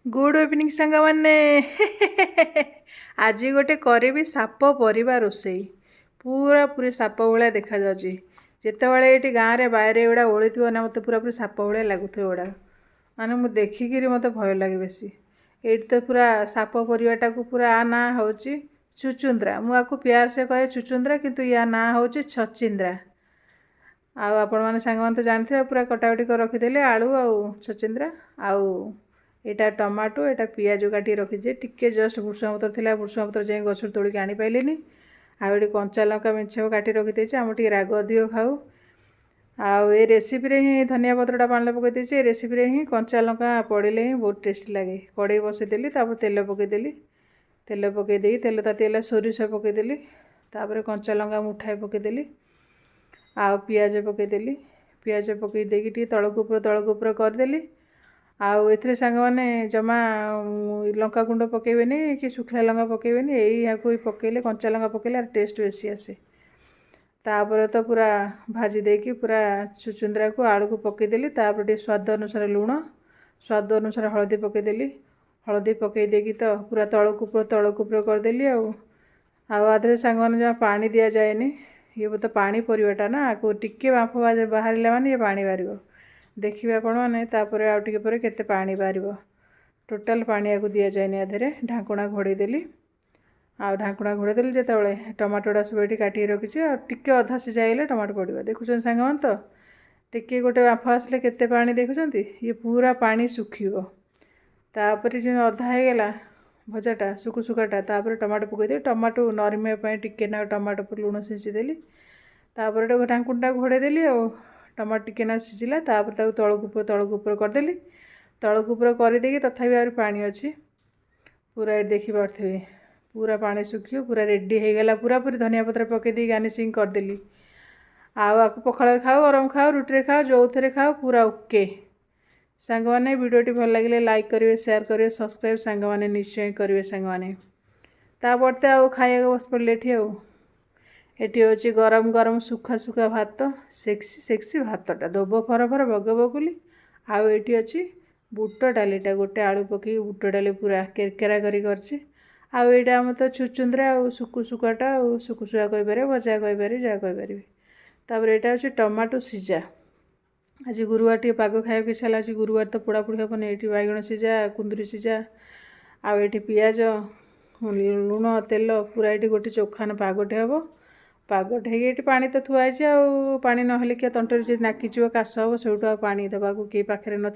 good evening सांग मैंने आज गोटे करी साप परिवा रोसई पूरा पूरी साप भाया देखा जितेबाला ये गाँव में बाहर गुड़ा ओली थो ना मत पूरा पूरी साप भाया लगुथ गुड़ा माने मुझे देखिकी मत भय लगे बेसी ये तो पूरा साप परिवाटा को पूरा आ ना हूँ चुचुंद्रा मुझे प्यार से कहे चुचुंद्रा किंतु या ना हूँ छचिंद्रा आपण मैंने सांग मैंने तो जानते पूरा कटाकटी कर रखीदे आलू आउ छचिंद्रा आउ यहाँ टमाटो यहाँ पियाज काटी रखीजे टिके जस्ट भुसुंगा पतर थी भुसुंगा पतर जाए गछ तोड़िक आनी पाइलिनी आउ कंचा लंका मेंछे काटी रखी आम टे राग अधिक खाऊ आउ ये रेसिपी ही धनिया पत्रटा पानी पकईदे ये रेसिपी ही कंचा लंका पड़े ही बहुत टेस्टी लगे कड़े बसईदेली तेल पकईदेली तेल पकईदे तेल तातीला सोरिष पकईदेली कंचा लंका मुठाए पकईदेली आउ पियाज पकईदेली पियाज पकई देकी तलक ऊपर करदेली आउ ए सांग मैंने जमा लंका गुंड पकेबेनी कि सुखला लंका पकेबेनी यही पकेले कंचा लंका पकेले टेस्ट बेसी आसे तापर तो पूरा भाजी देकी पूरा चुचुंद्रा को आलू को पकईदेली टे स्वाद अनुसार लुण स्वाद अनुसार हलदी पकईदेली हलदी पकई देकी तो पूरा तलक ऊपर करदेली आधे सांग मैंने जमा पानी दि जाएनि ये तो पानी परिवाटा ना आपको टिके बांफ बाहर माने ये पानी बाहर देखिए आपण मैंने तापर आउ टिके पर केते पानी बाहर टोटाल पानी आपको दि जाए आधे ढाकुणा घोड़ेदेली आउ ढाकुणा घोड़ेदेली जितेबाला टमाटोटा सब ये काटिक रखी टिके अधा सीझाइले टमाटो पड़ो देखुं सांग मैंने तो टिके गोटे बांफ आसले केते पानी देखुं ये पूरा पानी सुखिबो तापर जो अधा होगला भजाटा सुकुसुकाटा तापर टमाटो पकईदे टमाटो नरमिया टिके ना टमाटो पर लुण सीझीदेली तापर ढाकुणटा घोड़ेदेली टमाटो टिके ना सीझिला तापर तलक ऊपर करदेली तलक ऊपर करदे तथापि आहुरी पानी अच्छी पूरा ये देखिपे पूरा पानी सुखी पूरा रेडी हो गला पूरा पूरी धनिया पत्र पकईदे गार्निशिंग करदेली आपको पखाल खाओ गरम खाओ रुटी खाओ जो थे खाओ पूरा ओके सांग मैंने वीडियोटी भल लगे लाइक करेंगे शेयर करेंगे सब्सक्राइब सांग मैंने निश्चय करेंगे सांग मैंने तापरते आउ खाया बस पड़े एटी हूँ गरम गरम सुखा सुखा भात सेक्सी सेक्सी भातटा दोब फर फर बग बगुली आउ ये अच्छी बुट डालीटा गोटे आलू पकई बुट डाली पूरा केरकेरा आउ यहाँ आम तो चुचुंद्रा आउ सुकुसुकाटा आउ सुकुसुका कहीपर भजा कहीपर जहाँ कहीपर तापर यहाँ हूँ टमाटो सीझा आज गुरुवार टे पाग खाया इच्छा आज गुरुवार तो पोड़ापोड़ी हेनी ये बैगण सीझा कुंदरी सीझा आउ ये पियाज लुण तेल पूरा ये गोटे चोखान पागटे हम पागटे ये पानी तो थुआई पानी ना किए तंटर नाकीज काश हम से पानी देवाक किए पाखे न